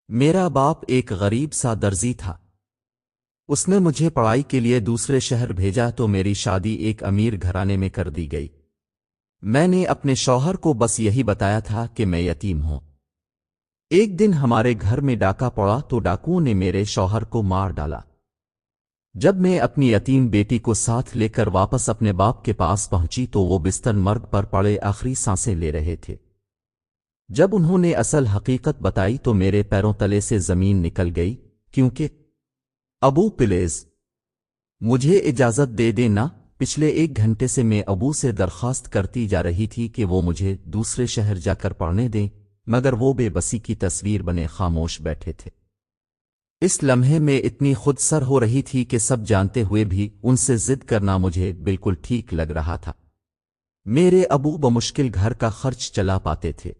میرا باپ ایک غریب سا درزی تھا۔ اس نے مجھے پڑھائی کے لیے دوسرے شہر بھیجا تو میری شادی ایک امیر گھرانے میں کر دی گئی۔ میں نے اپنے شوہر کو بس یہی بتایا تھا کہ میں یتیم ہوں۔ ایک دن ہمارے گھر میں ڈاکہ پڑا تو ڈاکوؤں نے میرے شوہر کو مار ڈالا۔ جب میں اپنی یتیم بیٹی کو ساتھ لے کر واپس اپنے باپ کے پاس پہنچی تو وہ بستر مرگ پر پڑے آخری سانسیں لے رہے تھے۔ جب انہوں نے اصل حقیقت بتائی تو میرے پیروں تلے سے زمین نکل گئی، کیونکہ ابو پلیز مجھے اجازت دے دینا۔ پچھلے 1 گھنٹے سے میں ابو سے درخواست کرتی جا رہی تھی کہ وہ مجھے دوسرے شہر جا کر پڑھنے دیں، مگر وہ بے بسی کی تصویر بنے خاموش بیٹھے تھے۔ اس لمحے میں اتنی خود سر ہو رہی تھی کہ سب جانتے ہوئے بھی ان سے ضد کرنا مجھے بالکل ٹھیک لگ رہا تھا۔ میرے ابو بمشکل گھر کا خرچ چلا پاتے تھے۔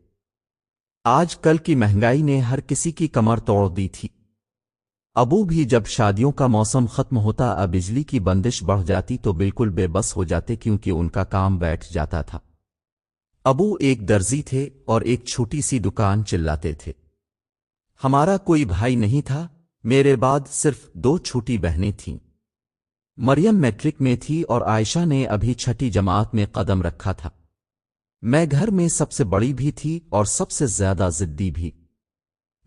آج کل کی مہنگائی نے ہر کسی کی کمر توڑ دی تھی۔ ابو بھی جب شادیوں کا موسم ختم ہوتا اور بجلی کی بندش بڑھ جاتی تو بالکل بے بس ہو جاتے، کیونکہ ان کا کام بیٹھ جاتا تھا۔ ابو ایک درزی تھے اور ایک چھوٹی سی دکان چلاتے تھے۔ ہمارا کوئی بھائی نہیں تھا، میرے بعد صرف 2 چھوٹی بہنیں تھیں۔ مریم میٹرک میں تھی اور عائشہ نے ابھی 6ٹھی جماعت میں قدم رکھا تھا۔ میں گھر میں سب سے بڑی بھی تھی اور سب سے زیادہ ضدی بھی۔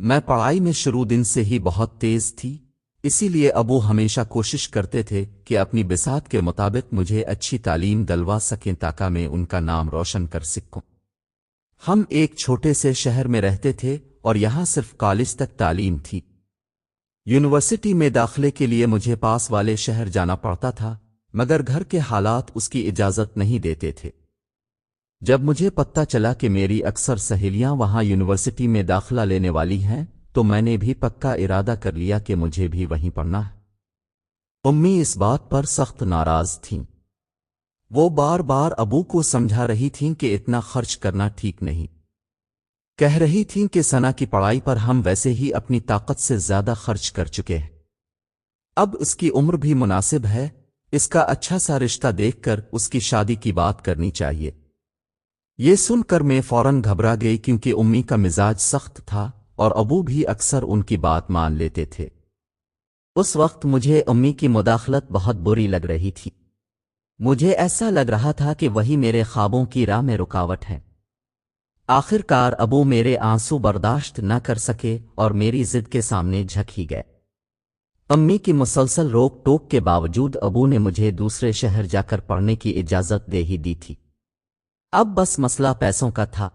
میں پڑھائی میں شروع دن سے ہی بہت تیز تھی، اسی لیے ابو ہمیشہ کوشش کرتے تھے کہ اپنی بساط کے مطابق مجھے اچھی تعلیم دلوا سکیں تاکہ میں ان کا نام روشن کر سکوں۔ ہم ایک چھوٹے سے شہر میں رہتے تھے اور یہاں صرف کالج تک تعلیم تھی۔ یونیورسٹی میں داخلے کے لیے مجھے پاس والے شہر جانا پڑتا تھا، مگر گھر کے حالات اس کی اجازت نہیں دیتے تھے۔ جب مجھے پتہ چلا کہ میری اکثر سہیلیاں وہاں یونیورسٹی میں داخلہ لینے والی ہیں تو میں نے بھی پکا ارادہ کر لیا کہ مجھے بھی وہیں پڑھنا ہے۔ امی اس بات پر سخت ناراض تھیں۔ وہ بار بار ابو کو سمجھا رہی تھیں کہ اتنا خرچ کرنا ٹھیک نہیں۔ کہہ رہی تھیں کہ ثنا کی پڑھائی پر ہم ویسے ہی اپنی طاقت سے زیادہ خرچ کر چکے ہیں، اب اس کی عمر بھی مناسب ہے، اس کا اچھا سا رشتہ دیکھ کر اس کی شادی کی بات کرنی چاہیے۔ یہ سن کر میں فوراً گھبرا گئی، کیونکہ امی کا مزاج سخت تھا اور ابو بھی اکثر ان کی بات مان لیتے تھے۔ اس وقت مجھے امی کی مداخلت بہت بری لگ رہی تھی۔ مجھے ایسا لگ رہا تھا کہ وہی میرے خوابوں کی راہ میں رکاوٹ ہے۔ آخر کار ابو میرے آنسو برداشت نہ کر سکے اور میری ضد کے سامنے جھک ہی گئے۔ امی کی مسلسل روک ٹوک کے باوجود ابو نے مجھے دوسرے شہر جا کر پڑھنے کی اجازت دے ہی دی تھی۔ اب بس مسئلہ پیسوں کا تھا۔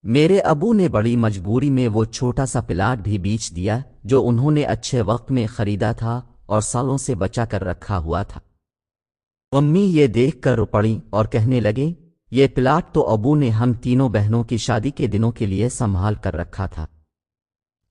میرے ابو نے بڑی مجبوری میں وہ چھوٹا سا پلاٹ بھی بیچ دیا جو انہوں نے اچھے وقت میں خریدا تھا اور سالوں سے بچا کر رکھا ہوا تھا۔ امی یہ دیکھ کر رو پڑیں اور کہنے لگیں، یہ پلاٹ تو ابو نے ہم تینوں بہنوں کی شادی کے دنوں کے لیے سنبھال کر رکھا تھا۔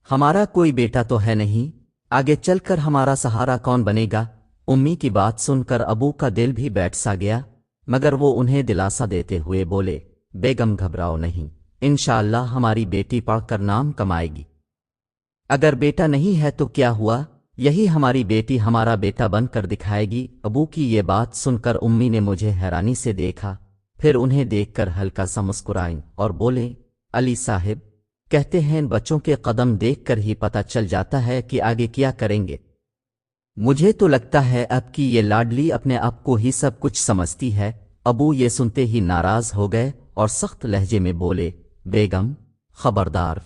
ہمارا کوئی بیٹا تو ہے نہیں، آگے چل کر ہمارا سہارا کون بنے گا؟ امی کی بات سن کر ابو کا دل بھی بیٹھ سا گیا، مگر وہ انہیں دلاسا دیتے ہوئے بولے، بیگم گھبراؤ نہیں، انشاءاللہ ہماری بیٹی پڑھ کر نام کمائے گی۔ اگر بیٹا نہیں ہے تو کیا ہوا، یہی ہماری بیٹی ہمارا بیٹا بن کر دکھائے گی۔ ابو کی یہ بات سن کر امی نے مجھے حیرانی سے دیکھا، پھر انہیں دیکھ کر ہلکا سا مسکرائیں اور بولے، علی صاحب، کہتے ہیں بچوں کے قدم دیکھ کر ہی پتہ چل جاتا ہے کہ آگے کیا کریں گے۔ مجھے تو لگتا ہے اب کی یہ لاڈلی اپنے آپ کو ہی سب کچھ سمجھتی ہے۔ ابو یہ سنتے ہی ناراض ہو گئے اور سخت لہجے میں بولے، بیگم خبردار،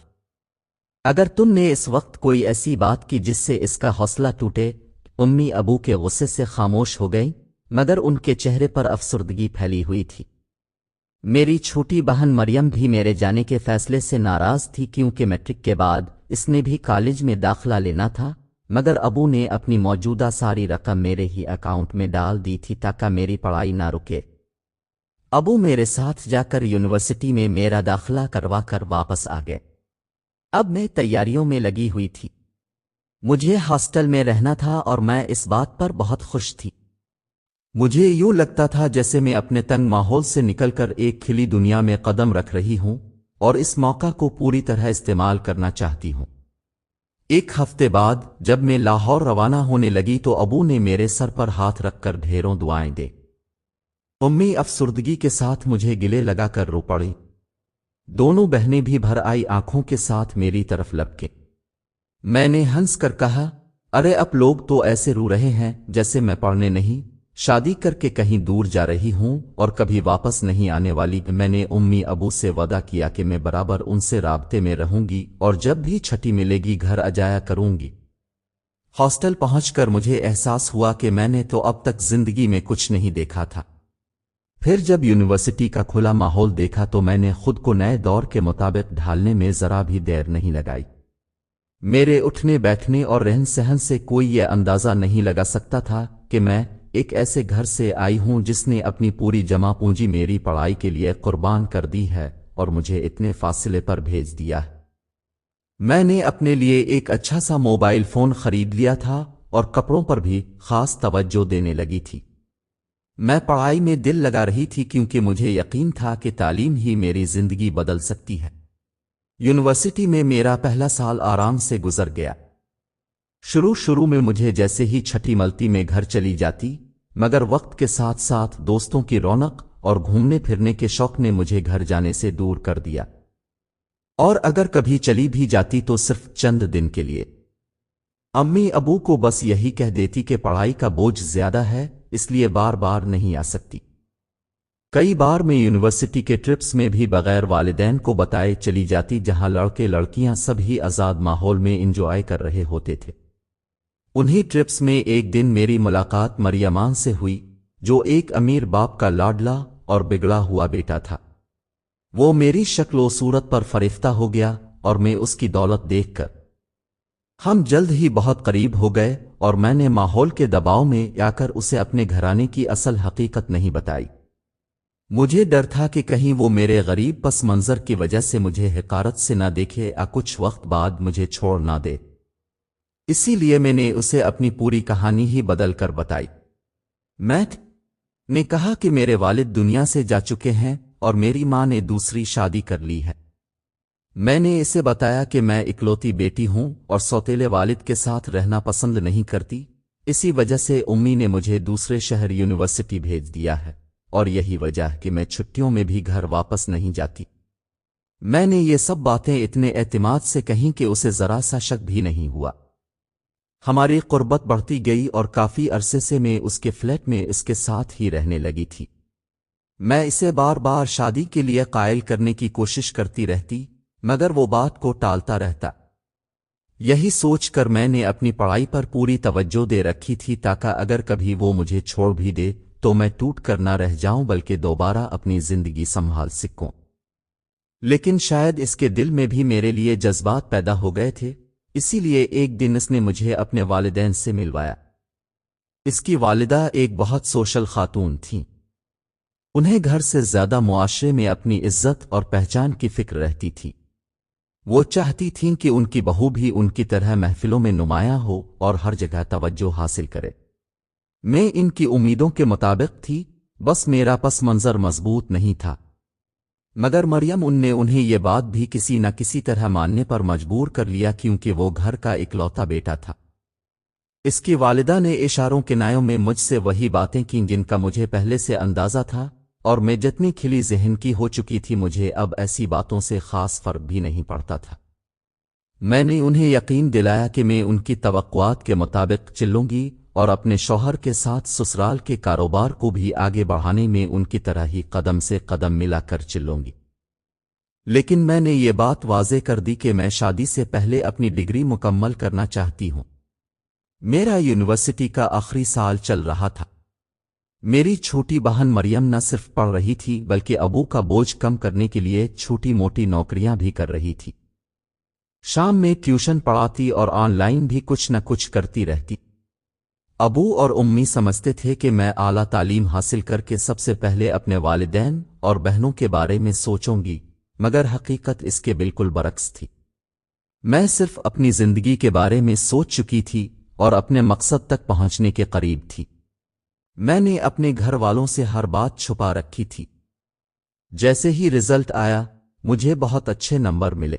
اگر تم نے اس وقت کوئی ایسی بات کی جس سے اس کا حوصلہ ٹوٹے۔ امی ابو کے غصے سے خاموش ہو گئیں، مگر ان کے چہرے پر افسردگی پھیلی ہوئی تھی۔ میری چھوٹی بہن مریم بھی میرے جانے کے فیصلے سے ناراض تھی، کیونکہ میٹرک کے بعد اس نے بھی کالج میں داخلہ لینا تھا، مگر ابو نے اپنی موجودہ ساری رقم میرے ہی اکاؤنٹ میں ڈال دی تھی تاکہ میری پڑھائی نہ رکے۔ ابو میرے ساتھ جا کر یونیورسٹی میں میرا داخلہ کروا کر واپس آ گئے۔ اب میں تیاریوں میں لگی ہوئی تھی۔ مجھے ہاسٹل میں رہنا تھا اور میں اس بات پر بہت خوش تھی۔ مجھے یوں لگتا تھا جیسے میں اپنے تنگ ماحول سے نکل کر ایک کھلی دنیا میں قدم رکھ رہی ہوں اور اس موقع کو پوری طرح استعمال کرنا چاہتی ہوں۔ 1 ہفتے بعد جب میں لاہور روانہ ہونے لگی تو ابو نے میرے سر پر ہاتھ رکھ کر ڈھیروں دعائیں دے۔ امی افسردگی کے ساتھ مجھے گلے لگا کر رو پڑی۔ دونوں بہنیں بھی بھر آئی آنکھوں کے ساتھ میری طرف لپکیں۔ میں نے ہنس کر کہا، ارے اب لوگ تو ایسے رو رہے ہیں جیسے میں پڑھنے نہیں، شادی کر کے کہیں دور جا رہی ہوں اور کبھی واپس نہیں آنے والی۔ میں نے امی ابو سے وعدہ کیا کہ میں برابر ان سے رابطے میں رہوں گی اور جب بھی چھٹی ملے گی گھر آ جایا کروں گی۔ ہاسٹل پہنچ کر مجھے احساس ہوا کہ میں نے تو اب تک زندگی میں کچھ نہیں دیکھا تھا۔ پھر جب یونیورسٹی کا کھلا ماحول دیکھا تو میں نے خود کو نئے دور کے مطابق ڈھالنے میں ذرا بھی دیر نہیں لگائی۔ میرے اٹھنے بیٹھنے اور رہن سہن سے کوئی یہ اندازہ نہیں لگا سکتا تھا کہ میں ایک ایسے گھر سے آئی ہوں جس نے اپنی پوری جمع پونجی میری پڑھائی کے لیے قربان کر دی ہے اور مجھے اتنے فاصلے پر بھیج دیا ہے۔ میں نے اپنے لیے ایک اچھا سا موبائل فون خرید لیا تھا اور کپڑوں پر بھی خاص توجہ دینے لگی تھی۔ میں پڑھائی میں دل لگا رہی تھی کیونکہ مجھے یقین تھا کہ تعلیم ہی میری زندگی بدل سکتی ہے۔ یونیورسٹی میں میرا پہلا سال آرام سے گزر گیا۔ شروع میں مجھے جیسے ہی چھٹی ملتی میں گھر چلی جاتی، مگر وقت کے ساتھ ساتھ دوستوں کی رونق اور گھومنے پھرنے کے شوق نے مجھے گھر جانے سے دور کر دیا، اور اگر کبھی چلی بھی جاتی تو صرف چند دن کے لیے۔ امی ابو کو بس یہی کہہ دیتی کہ پڑھائی کا بوجھ زیادہ ہے اس لیے بار بار نہیں آ سکتی۔ کئی بار میں یونیورسٹی کے ٹرپس میں بھی بغیر والدین کو بتائے چلی جاتی جہاں لڑکے لڑکیاں سب ہی آزاد ماحول میں انجوائے کر رہے ہوتے تھے۔ انہی ٹرپس میں ایک دن میری ملاقات مریمان سے ہوئی جو ایک امیر باپ کا لاڈلا اور بگڑا ہوا بیٹا تھا۔ وہ میری شکل و صورت پر فریفتہ ہو گیا اور میں اس کی دولت دیکھ کر ہم جلد ہی بہت قریب ہو گئے، اور میں نے ماحول کے دباؤ میں آ کر اسے اپنے گھرانے کی اصل حقیقت نہیں بتائی۔ مجھے ڈر تھا کہ کہیں وہ میرے غریب پس منظر کی وجہ سے مجھے حقارت سے نہ دیکھے یا کچھ وقت بعد مجھے چھوڑ نہ دے، اسی لیے میں نے اسے اپنی پوری کہانی ہی بدل کر بتائی۔ میں نے کہا کہ میرے والد دنیا سے جا چکے ہیں اور میری ماں نے دوسری شادی کر لی ہے۔ میں نے اسے بتایا کہ میں اکلوتی بیٹی ہوں اور سوتیلے والد کے ساتھ رہنا پسند نہیں کرتی، اسی وجہ سے امی نے مجھے دوسرے شہر یونیورسٹی بھیج دیا ہے، اور یہی وجہ ہے کہ میں چھٹیوں میں بھی گھر واپس نہیں جاتی۔ میں نے یہ سب باتیں اتنے اعتماد سے کہیں کہ اسے ذرا سا شک بھی نہیں ہوا۔ ہماری قربت بڑھتی گئی اور کافی عرصے سے میں اس کے فلیٹ میں اس کے ساتھ ہی رہنے لگی تھی۔ میں اسے بار بار شادی کے لیے قائل کرنے کی کوشش کرتی رہتی، مگر وہ بات کو ٹالتا رہتا۔ یہی سوچ کر میں نے اپنی پڑھائی پر پوری توجہ دے رکھی تھی تاکہ اگر کبھی وہ مجھے چھوڑ بھی دے تو میں ٹوٹ کر نہ رہ جاؤں بلکہ دوبارہ اپنی زندگی سنبھال سکوں۔ لیکن شاید اس کے دل میں بھی میرے لیے جذبات پیدا ہو گئے تھے، اسی لیے ایک دن اس نے مجھے اپنے والدین سے ملوایا۔ اس کی والدہ ایک بہت سوشل خاتون تھیں۔ انہیں گھر سے زیادہ معاشرے میں اپنی عزت اور پہچان کی فکر رہتی تھی۔ وہ چاہتی تھیں کہ ان کی بہو بھی ان کی طرح محفلوں میں نمایاں ہو اور ہر جگہ توجہ حاصل کرے۔ میں ان کی امیدوں کے مطابق تھی، بس میرا پس منظر مضبوط نہیں تھا۔ مگر مریم نے انہیں یہ بات بھی کسی نہ کسی طرح ماننے پر مجبور کر لیا کیونکہ وہ گھر کا اکلوتا بیٹا تھا۔ اس کی والدہ نے اشاروں کنایوں میں مجھ سے وہی باتیں کیں جن کا مجھے پہلے سے اندازہ تھا، اور میں جتنی کھلی ذہن کی ہو چکی تھی مجھے اب ایسی باتوں سے خاص فرق بھی نہیں پڑتا تھا۔ میں نے انہیں یقین دلایا کہ میں ان کی توقعات کے مطابق چلوں گی اور اپنے شوہر کے ساتھ سسرال کے کاروبار کو بھی آگے بڑھانے میں ان کی طرح ہی قدم سے قدم ملا کر چلوں گی۔ لیکن میں نے یہ بات واضح کر دی کہ میں شادی سے پہلے اپنی ڈگری مکمل کرنا چاہتی ہوں۔ میرا یونیورسٹی کا آخری سال چل رہا تھا۔ میری چھوٹی بہن مریم نہ صرف پڑھ رہی تھی بلکہ ابو کا بوجھ کم کرنے کے لیے چھوٹی موٹی نوکریاں بھی کر رہی تھی۔ شام میں ٹیوشن پڑھاتی اور آن لائن بھی کچھ نہ کچھ کرتی رہتی۔ ابو اور امی سمجھتے تھے کہ میں اعلیٰ تعلیم حاصل کر کے سب سے پہلے اپنے والدین اور بہنوں کے بارے میں سوچوں گی، مگر حقیقت اس کے بالکل برعکس تھی۔ میں صرف اپنی زندگی کے بارے میں سوچ چکی تھی اور اپنے مقصد تک پہنچنے کے قریب تھی۔ میں نے اپنے گھر والوں سے ہر بات چھپا رکھی تھی۔ جیسے ہی رزلٹ آیا مجھے بہت اچھے نمبر ملے۔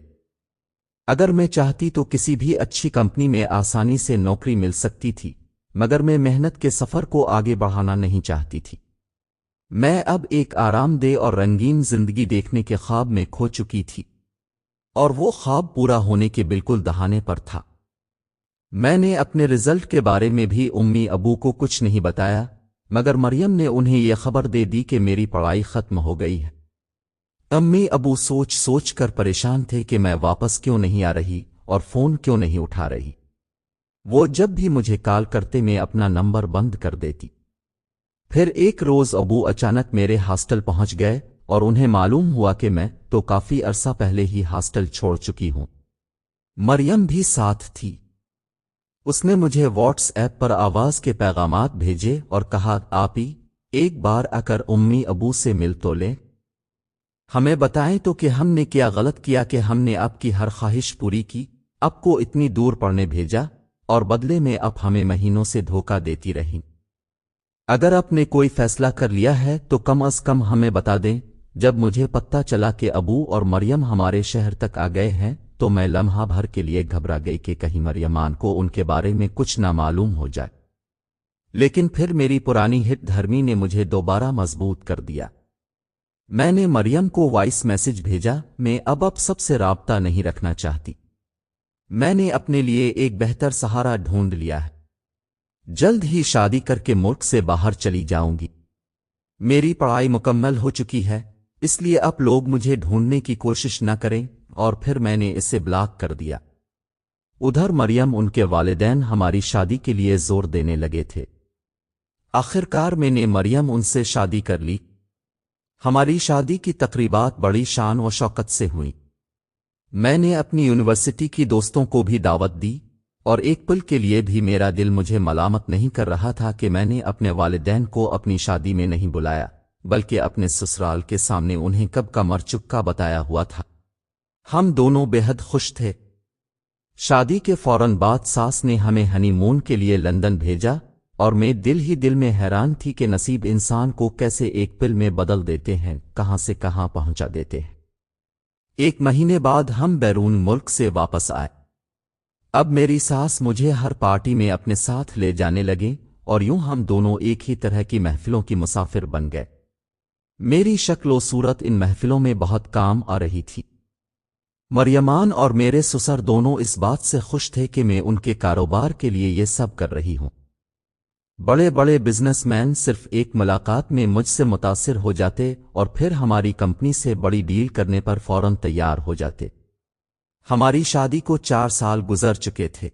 اگر میں چاہتی تو کسی بھی اچھی کمپنی میں آسانی سے نوکری مل سکتی تھی، مگر میں محنت کے سفر کو آگے بڑھانا نہیں چاہتی تھی۔ میں اب ایک آرام دہ اور رنگین زندگی دیکھنے کے خواب میں کھو چکی تھی، اور وہ خواب پورا ہونے کے بالکل دہانے پر تھا۔ میں نے اپنے رزلٹ کے بارے میں بھی امی ابو کو کچھ نہیں بتایا، مگر مریم نے انہیں یہ خبر دے دی کہ میری پڑھائی ختم ہو گئی ہے۔ امی ابو سوچ سوچ کر پریشان تھے کہ میں واپس کیوں نہیں آ رہی اور فون کیوں نہیں اٹھا رہی۔ وہ جب بھی مجھے کال کرتے میں اپنا نمبر بند کر دیتی۔ پھر ایک روز ابو اچانک میرے ہاسٹل پہنچ گئے اور انہیں معلوم ہوا کہ میں تو کافی عرصہ پہلے ہی ہاسٹل چھوڑ چکی ہوں۔ مریم بھی ساتھ تھی۔ اس نے مجھے واٹس ایپ پر آواز کے پیغامات بھیجے اور کہا، آپی ایک بار آ کر امی ابو سے مل تو لیں، ہمیں بتائیں تو کہ ہم نے کیا غلط کیا کہ ہم نے آپ کی ہر خواہش پوری کی، آپ کو اتنی دور پڑھنے بھیجا اور بدلے میں آپ ہمیں مہینوں سے دھوکہ دیتی رہیں۔ اگر آپ نے کوئی فیصلہ کر لیا ہے تو کم از کم ہمیں بتا دیں۔ جب مجھے پتہ چلا کہ ابو اور مریم ہمارے شہر تک آ گئے ہیں تو میں لمحہ بھر کے لیے گھبرا گئی کہ کہیں مریمان کو ان کے بارے میں کچھ نہ معلوم ہو جائے، لیکن پھر میری پرانی ہٹ دھرمی نے مجھے دوبارہ مضبوط کر دیا۔ میں نے مریم کو وائس میسج بھیجا، میں اب سب سے رابطہ نہیں رکھنا چاہتی، میں نے اپنے لیے ایک بہتر سہارا ڈھونڈ لیا ہے، جلد ہی شادی کر کے ملک سے باہر چلی جاؤں گی، میری پڑھائی مکمل ہو چکی ہے، اس لیے اب لوگ مجھے ڈھونڈنے کی کوشش نہ کریں، اور پھر میں نے اسے بلاک کر دیا۔ ادھر مریم ان کے والدین ہماری شادی کے لیے زور دینے لگے تھے۔ آخرکار میں نے مریم ان سے شادی کر لی۔ ہماری شادی کی تقریبات بڑی شان و شوکت سے ہوئیں۔ میں نے اپنی یونیورسٹی کی دوستوں کو بھی دعوت دی، اور ایک پل کے لیے بھی میرا دل مجھے ملامت نہیں کر رہا تھا کہ میں نے اپنے والدین کو اپنی شادی میں نہیں بلایا، بلکہ اپنے سسرال کے سامنے انہیں کب کا مر چکا بتایا ہوا تھا۔ ہم دونوں بے حد خوش تھے۔ شادی کے فوراً بعد ساس نے ہمیں ہنی مون کے لیے لندن بھیجا، اور میں دل ہی دل میں حیران تھی کہ نصیب انسان کو کیسے ایک پل میں بدل دیتے ہیں، کہاں سے کہاں پہنچا دیتے ہیں۔ ایک مہینے بعد ہم بیرون ملک سے واپس آئے۔ اب میری ساس مجھے ہر پارٹی میں اپنے ساتھ لے جانے لگے، اور یوں ہم دونوں ایک ہی طرح کی محفلوں کی مسافر بن گئے۔ میری شکل و صورت ان محفلوں میں بہت کام آ رہی تھی۔ مریمان اور میرے سسر دونوں اس بات سے خوش تھے کہ میں ان کے کاروبار کے لیے یہ سب کر رہی ہوں۔ بڑے بڑے بزنس مین صرف ایک ملاقات میں مجھ سے متاثر ہو جاتے اور پھر ہماری کمپنی سے بڑی ڈیل کرنے پر فوراً تیار ہو جاتے۔ ہماری شادی کو 4 سال گزر چکے تھے۔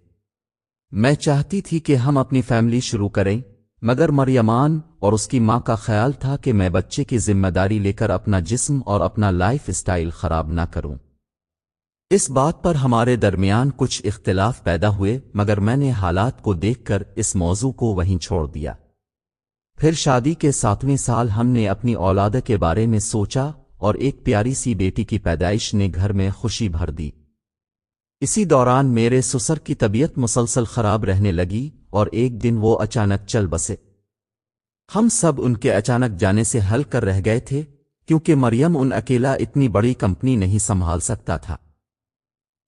میں چاہتی تھی کہ ہم اپنی فیملی شروع کریں، مگر مریمان اور اس کی ماں کا خیال تھا کہ میں بچے کی ذمہ داری لے کر اپنا جسم اور اپنا لائف اسٹائل خراب نہ کروں۔ اس بات پر ہمارے درمیان کچھ اختلاف پیدا ہوئے، مگر میں نے حالات کو دیکھ کر اس موضوع کو وہیں چھوڑ دیا۔ پھر شادی کے 7ویں سال ہم نے اپنی اولاد کے بارے میں سوچا، اور ایک پیاری سی بیٹی کی پیدائش نے گھر میں خوشی بھر دی۔ اسی دوران میرے سسر کی طبیعت مسلسل خراب رہنے لگی، اور ایک دن وہ اچانک چل بسے۔ ہم سب ان کے اچانک جانے سے ہل کر رہ گئے تھے، کیونکہ مریم ان اکیلا اتنی بڑی کمپنی نہیں سنبھال سکتا تھا۔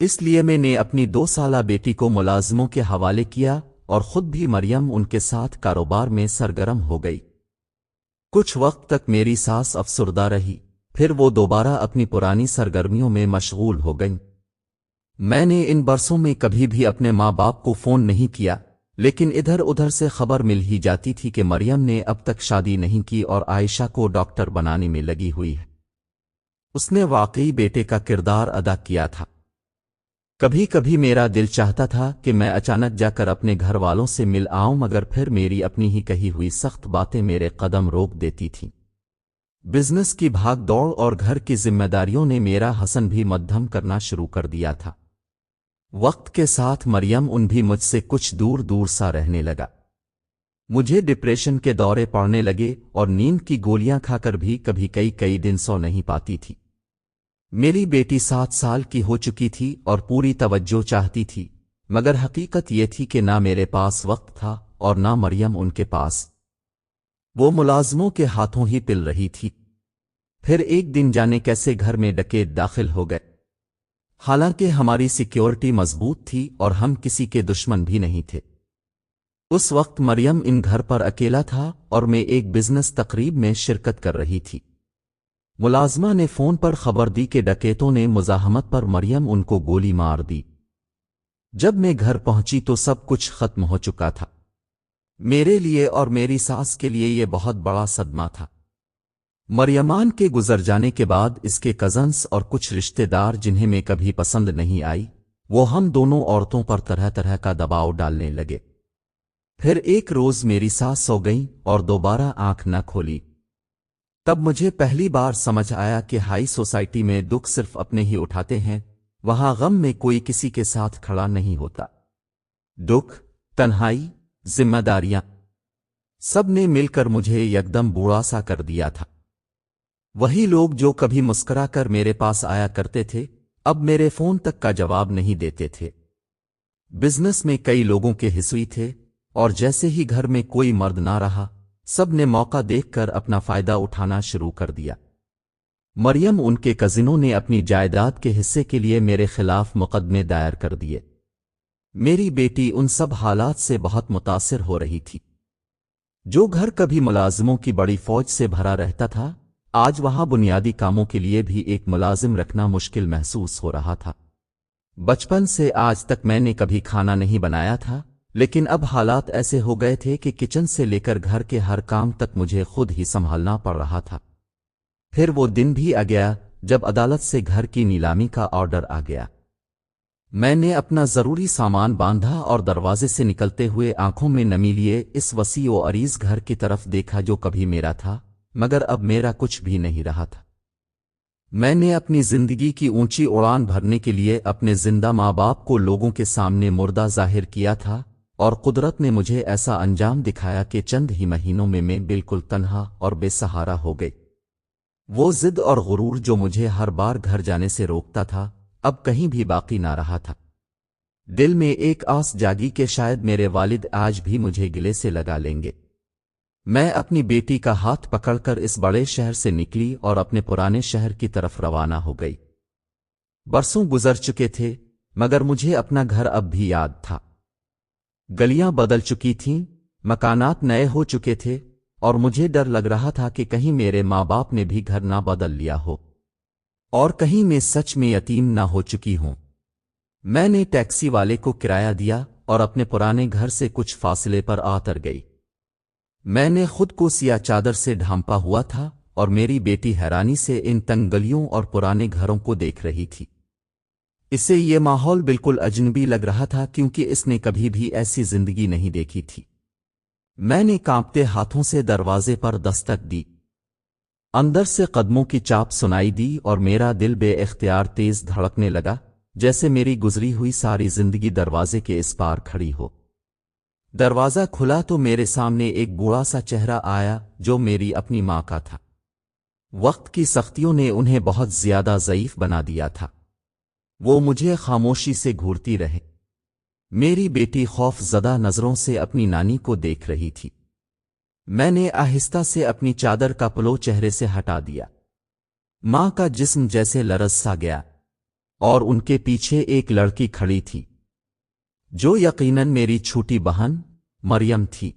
اس لیے میں نے اپنی 2 سالہ بیٹی کو ملازموں کے حوالے کیا، اور خود بھی مریم ان کے ساتھ کاروبار میں سرگرم ہو گئی۔ کچھ وقت تک میری ساس افسردہ رہی، پھر وہ دوبارہ اپنی پرانی سرگرمیوں میں مشغول ہو گئیں۔ میں نے ان برسوں میں کبھی بھی اپنے ماں باپ کو فون نہیں کیا، لیکن ادھر ادھر سے خبر مل ہی جاتی تھی کہ مریم نے اب تک شادی نہیں کی اور عائشہ کو ڈاکٹر بنانے میں لگی ہوئی ہے۔ اس نے واقعی بیٹے کا کردار ادا کیا تھا۔ کبھی کبھی میرا دل چاہتا تھا کہ میں اچانک جا کر اپنے گھر والوں سے مل آؤں، مگر پھر میری اپنی ہی کہی ہوئی سخت باتیں میرے قدم روک دیتی تھیں۔ بزنس کی بھاگ دوڑ اور گھر کی ذمہ داریوں نے میرا حسن بھی مدھم کرنا شروع کر دیا تھا۔ وقت کے ساتھ مریم ان بھی مجھ سے کچھ دور دور سا رہنے لگا۔ مجھے ڈپریشن کے دورے پڑنے لگے، اور نیند کی گولیاں کھا کر بھی کبھی کئی دن سو نہیں پاتی تھی۔ میری بیٹی 7 سال کی ہو چکی تھی اور پوری توجہ چاہتی تھی، مگر حقیقت یہ تھی کہ نہ میرے پاس وقت تھا اور نہ مریم ان کے پاس۔ وہ ملازموں کے ہاتھوں ہی پل رہی تھی۔ پھر ایک دن جانے کیسے گھر میں ڈکیت داخل ہو گئے۔ حالانکہ ہماری سیکیورٹی مضبوط تھی اور ہم کسی کے دشمن بھی نہیں تھے۔ اس وقت مریم ان گھر پر اکیلا تھا اور میں ایک بزنس تقریب میں شرکت کر رہی تھی۔ ملازمہ نے فون پر خبر دی کہ ڈکیتوں نے مزاحمت پر مریم ان کو گولی مار دی۔ جب میں گھر پہنچی تو سب کچھ ختم ہو چکا تھا۔ میرے لیے اور میری ساس کے لیے یہ بہت بڑا صدمہ تھا۔ مریمان کے گزر جانے کے بعد اس کے کزنس اور کچھ رشتہ دار جنہیں میں کبھی پسند نہیں آئی، وہ ہم دونوں عورتوں پر طرح طرح کا دباؤ ڈالنے لگے۔ پھر ایک روز میری ساس سو گئیں اور دوبارہ آنکھ نہ کھولی۔ تب مجھے پہلی بار سمجھ آیا کہ ہائی سوسائٹی میں دکھ صرف اپنے ہی اٹھاتے ہیں، وہاں غم میں کوئی کسی کے ساتھ کھڑا نہیں ہوتا۔ دکھ، تنہائی، ذمہ داریاں، سب نے مل کر مجھے یکدم بوڑھا سا کر دیا تھا۔ وہی لوگ جو کبھی مسکرا کر میرے پاس آیا کرتے تھے، اب میرے فون تک کا جواب نہیں دیتے تھے۔ بزنس میں کئی لوگوں کے حصوی تھے، اور جیسے ہی گھر میں کوئی مرد نہ رہا، سب نے موقع دیکھ کر اپنا فائدہ اٹھانا شروع کر دیا۔ مریم ان کے کزنوں نے اپنی جائیداد کے حصے کے لیے میرے خلاف مقدمے دائر کر دیے۔ میری بیٹی ان سب حالات سے بہت متاثر ہو رہی تھی۔ جو گھر کبھی ملازموں کی بڑی فوج سے بھرا رہتا تھا، آج وہاں بنیادی کاموں کے لیے بھی ایک ملازم رکھنا مشکل محسوس ہو رہا تھا۔ بچپن سے آج تک میں نے کبھی کھانا نہیں بنایا تھا، لیکن اب حالات ایسے ہو گئے تھے کہ کچن سے لے کر گھر کے ہر کام تک مجھے خود ہی سنبھالنا پڑ رہا تھا۔ پھر وہ دن بھی آ گیا جب عدالت سے گھر کی نیلامی کا آرڈر آ گیا۔ میں نے اپنا ضروری سامان باندھا اور دروازے سے نکلتے ہوئے آنکھوں میں نمی لیے اس وسیع و عریض گھر کی طرف دیکھا جو کبھی میرا تھا، مگر اب میرا کچھ بھی نہیں رہا تھا۔ میں نے اپنی زندگی کی اونچی اڑان بھرنے کے لیے اپنے زندہ ماں باپ کو لوگوں کے سامنے مردہ ظاہر کیا تھا، اور قدرت نے مجھے ایسا انجام دکھایا کہ چند ہی مہینوں میں بالکل تنہا اور بے سہارا ہو گئی۔ وہ ضد اور غرور جو مجھے ہر بار گھر جانے سے روکتا تھا، اب کہیں بھی باقی نہ رہا تھا۔ دل میں ایک آس جاگی کہ شاید میرے والد آج بھی مجھے گلے سے لگا لیں گے۔ میں اپنی بیٹی کا ہاتھ پکڑ کر اس بڑے شہر سے نکلی اور اپنے پرانے شہر کی طرف روانہ ہو گئی۔ برسوں گزر چکے تھے، مگر مجھے اپنا گھر اب بھی یاد تھا۔ گلیاں بدل چکی تھیں، مکانات نئے ہو چکے تھے، اور مجھے ڈر لگ رہا تھا کہ کہیں میرے ماں باپ نے بھی گھر نہ بدل لیا ہو، اور کہیں میں سچ میں یتیم نہ ہو چکی ہوں۔ میں نے ٹیکسی والے کو کرایہ دیا اور اپنے پرانے گھر سے کچھ فاصلے پر اتر گئی۔ میں نے خود کو سیاہ چادر سے ڈھانپا ہوا تھا، اور میری بیٹی حیرانی سے ان تنگ گلیوں اور پرانے گھروں کو دیکھ رہی تھی۔ اسے یہ ماحول بالکل اجنبی لگ رہا تھا کیونکہ اس نے کبھی بھی ایسی زندگی نہیں دیکھی تھی۔ میں نے کانپتے ہاتھوں سے دروازے پر دستک دی۔ اندر سے قدموں کی چاپ سنائی دی اور میرا دل بے اختیار تیز دھڑکنے لگا، جیسے میری گزری ہوئی ساری زندگی دروازے کے اس پار کھڑی ہو۔ دروازہ کھلا تو میرے سامنے ایک بوڑھا سا چہرہ آیا جو میری اپنی ماں کا تھا۔ وقت کی سختیوں نے انہیں بہت زیادہ ضعیف بنا دیا تھا۔ وہ مجھے خاموشی سے گھورتی رہے۔ میری بیٹی خوف زدہ نظروں سے اپنی نانی کو دیکھ رہی تھی۔ میں نے آہستہ سے اپنی چادر کا پلو چہرے سے ہٹا دیا۔ ماں کا جسم جیسے لرز سا گیا، اور ان کے پیچھے ایک لڑکی کھڑی تھی جو یقیناً میری چھوٹی بہن مریم تھی۔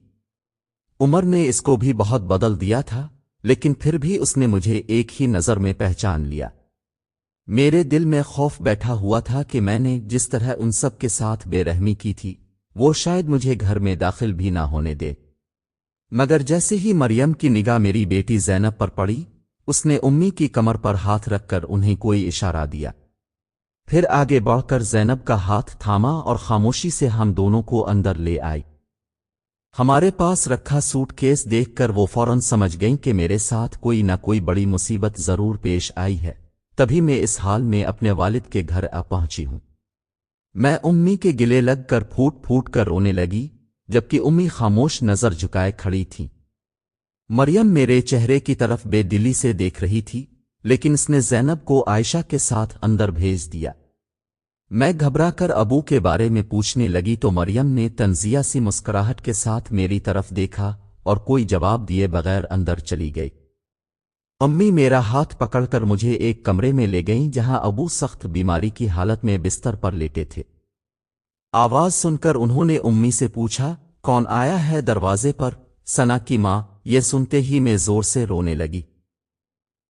عمر نے اس کو بھی بہت بدل دیا تھا، لیکن پھر بھی اس نے مجھے ایک ہی نظر میں پہچان لیا۔ میرے دل میں خوف بیٹھا ہوا تھا کہ میں نے جس طرح ان سب کے ساتھ بے رحمی کی تھی، وہ شاید مجھے گھر میں داخل بھی نہ ہونے دے۔ مگر جیسے ہی مریم کی نگاہ میری بیٹی زینب پر پڑی، اس نے امی کی کمر پر ہاتھ رکھ کر انہیں کوئی اشارہ دیا۔ پھر آگے بڑھ کر زینب کا ہاتھ تھاما اور خاموشی سے ہم دونوں کو اندر لے آئی۔ ہمارے پاس رکھا سوٹ کیس دیکھ کر وہ فوراً سمجھ گئیں کہ میرے ساتھ کوئی نہ کوئی بڑی مصیبت ضرور پیش آئی ہے، تبھی میں اس حال میں اپنے والد کے گھر آ پہنچی ہوں۔ میں امی کے گلے لگ کر پھوٹ پھوٹ کر رونے لگی، جبکہ امی خاموش نظر جھکائے کھڑی تھی۔ مریم میرے چہرے کی طرف بے دلی سے دیکھ رہی تھی، لیکن اس نے زینب کو عائشہ کے ساتھ اندر بھیج دیا۔ میں گھبرا کر ابو کے بارے میں پوچھنے لگی تو مریم نے تنزیہ سی مسکراہٹ کے ساتھ میری طرف دیکھا اور کوئی جواب دیے بغیر اندر چلی گئی۔ امی میرا ہاتھ پکڑ کر مجھے ایک کمرے میں لے گئیں جہاں ابو سخت بیماری کی حالت میں بستر پر لیٹے تھے۔ آواز سن کر انہوں نے امی سے پوچھا، کون آیا ہے دروازے پر؟ ثنا کی ماں۔ یہ سنتے ہی میں زور سے رونے لگی۔